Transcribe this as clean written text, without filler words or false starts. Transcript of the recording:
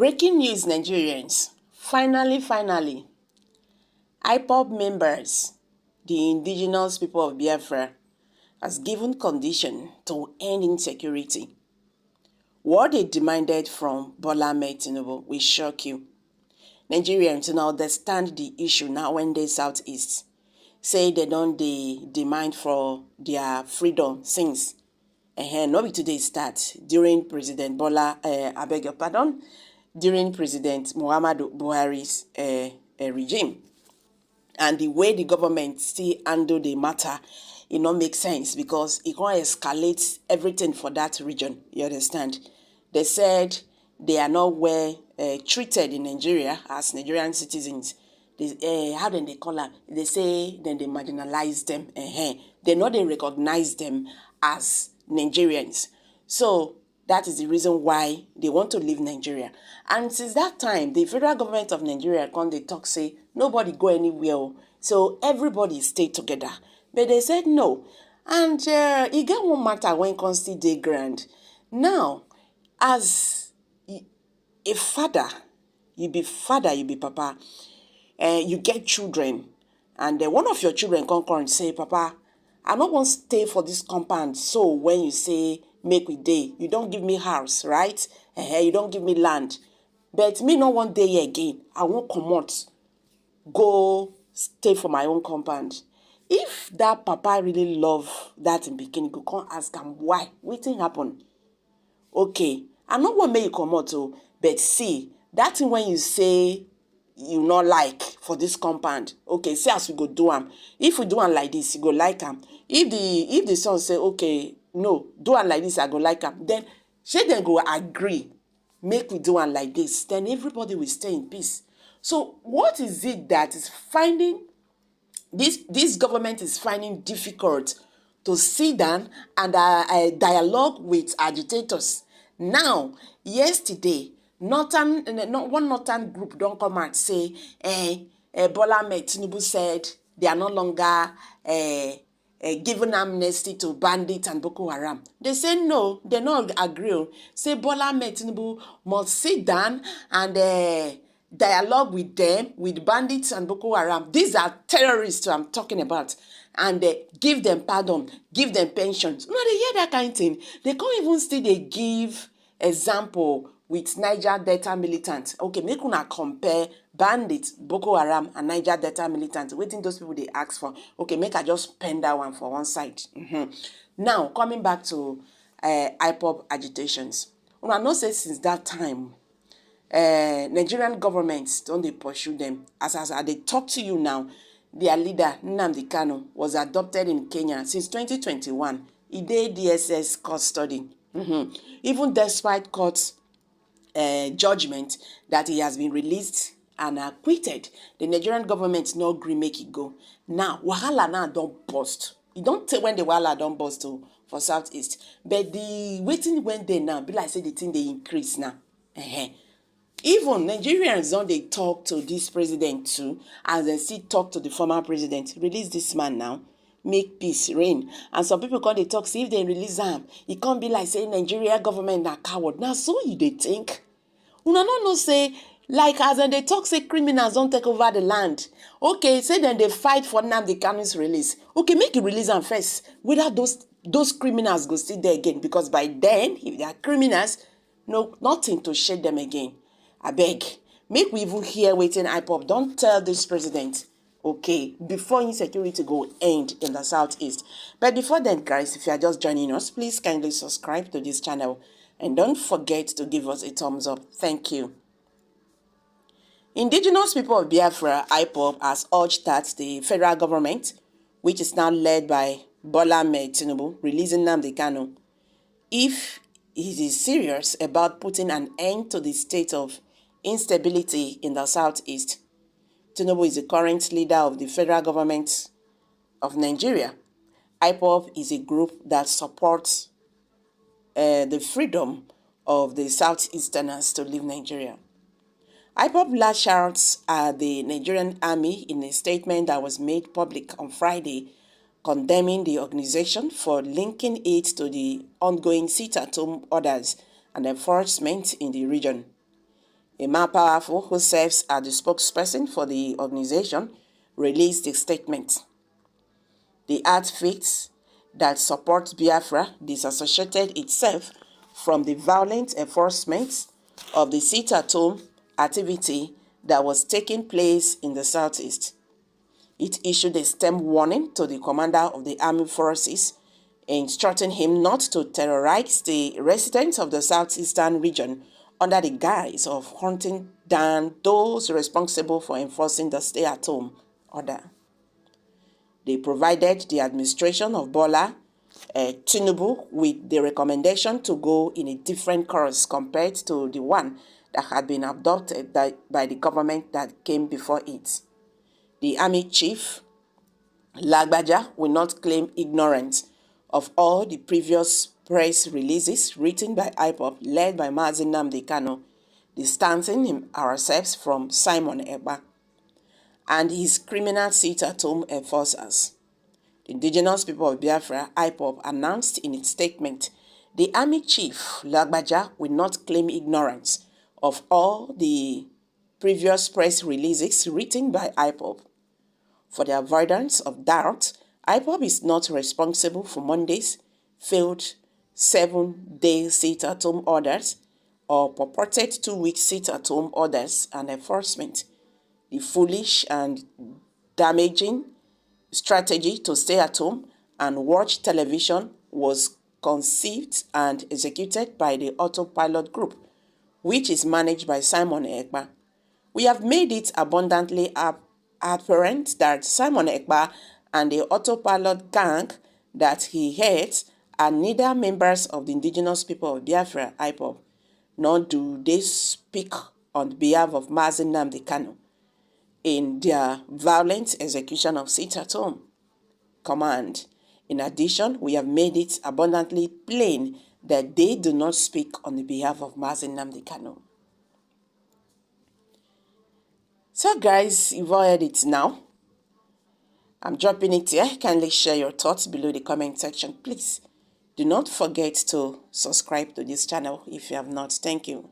Breaking news, Nigerians. Finally, IPOB members, the indigenous people of Biafra, has given condition to end insecurity. What they demanded from Bola Ahmed Tinubu will shock you. Nigerians to now understand the issue now when they Southeast say they don't demand for their freedom since. No be today start during President Bola, during President Muhammadu Buhari's regime. And the way the government still handle the matter, it not make sense because it can't escalate everything for that region. You understand? They said they are not well treated in Nigeria as Nigerian citizens. How do they call them? They say then they marginalize them. They know they recognize them as Nigerians. So that is the reason why they want to leave Nigeria. And since that time, the federal government of Nigeria come they talk say nobody go anywhere. So everybody stay together. But they said no. And it get one matter when consti dey grand. Now, as a father, you be papa, you get children, and one of your children come and say, Papa, I no wan stay for this compound. So when you say make we dey, you don't give me house, right? You don't give me land. But me no one day again. I won't comot, go stay for my own compound. If that papa really love that in pikin, go come ask him why. Wetin happen? Okay, I no wan make you comot o, but see, that thing when you say you not like for this compound, okay, see as we go do am. If we do am like this, you go like am. If the son say, okay, no, do am like this, I go like am. Then shey dem go agree, make we do am like this. Then everybody will stay in peace. So what is it that is finding this government is finding difficult to sit down and dialogue with agitators? Now, yesterday, one northern group don't come and say, Bola Ahmed Tinubu said they are no longer giving amnesty to bandits and Boko Haram. They say no, they not agree. Say Bola Ahmed Tinubu must sit down and dialogue with them, with bandits and Boko Haram. These are terrorists I'm talking about. And give them pardon, give them pensions. No, they hear that kind of thing. They can't even still they give example with Niger Delta militants. Okay, make una compare bandits, Boko Haram, and Niger Delta militants. Waiting those people they ask for. Okay, make I just pen that one for one side. Now, coming back to IPOB agitations. Una know say since that time, Nigerian governments don't they pursue them. As they talk to you now, their leader, Nnamdi Kanu, was adopted in Kenya since 2021. He did DSS custody. Even despite court judgment that he has been released and acquitted, the Nigerian government no agree make it go. Now, wahala now don't burst. You don't tell when the wahala don't burst for Southeast. But the waiting when they now, be like say the thing they increase now. Even Nigerians don't they talk to this president too, as they still talk to the former president. Release this man now, make peace reign. And some people come they talk, see if they release him, it can't be like saying Nigeria government na coward. Now so you they think. Una no say like as they talk say criminals don't take over the land. Okay, say then they fight for Nnamdi Kanu's release. Okay, make you release them first. Whether those criminals go still there again, because by then if they are criminals, no nothing to shade them again. I beg, make we even hear waiting IPOB. Don't tell this president, okay, before insecurity go end in the Southeast. But before then, guys, if you are just joining us, please kindly subscribe to this channel. And don't forget to give us a thumbs up. Thank you. Indigenous people of Biafra, IPOB, has urged that the federal government, which is now led by Bola Ahmed Tinubu, releasing Nnamdi Kanu, if he is serious about putting an end to the state of instability in the Southeast. Tinubu is the current leader of the federal government of Nigeria. IPOB is a group that supports the freedom of the Southeasterners to leave Nigeria. IPOB lashed out at the Nigerian army in a statement that was made public on Friday, condemning the organization for linking it to the ongoing sit-at-home orders and enforcement in the region. a man powerful who serves as the spokesperson for the organization, released a statement. The outfit that supports Biafra disassociated itself from the violent enforcement of the sit-at-home activity that was taking place in the southeast. It issued a stern warning to the commander of the armed forces, instructing him not to terrorize the residents of the southeastern region under the guise of hunting down those responsible for enforcing the stay-at-home order. They provided the administration of Bola Tinubu with the recommendation to go in a different course compared to the one that had been adopted by the government that came before it. The army chief, Lagbaja, will not claim ignorance of all the previous press releases written by IPOB led by Mazi Nnamdi Kanu, distancing ourselves from Simon Ekpa and his criminal sit-at-home enforcers. The indigenous people of Biafra, IPOB, announced in its statement, the army chief, Lagbaja, will not claim ignorance of all the previous press releases written by IPOB. For the avoidance of doubt, IPOB is not responsible for Monday's failed 7-day sit-at-home orders or purported 2-week sit-at-home orders and enforcement. The foolish and damaging strategy to stay at home and watch television was conceived and executed by the Autopilot Group, which is managed by Simon Ekpa. We have made it abundantly apparent that Simon Ekpa and the Autopilot gang that he heads are neither members of the indigenous people of Biafra, IPOB, nor do they speak on behalf of Mazi Nnamdi Kanu in their violent execution of sit-at-home command. In addition, we have made it abundantly plain that they do not speak on the behalf of Mazi Nnamdi Kanu. So guys, you've all heard it now. I'm dropping it here. Kindly share your thoughts below the comment section. Please do not forget to subscribe to this channel if you have not. Thank you.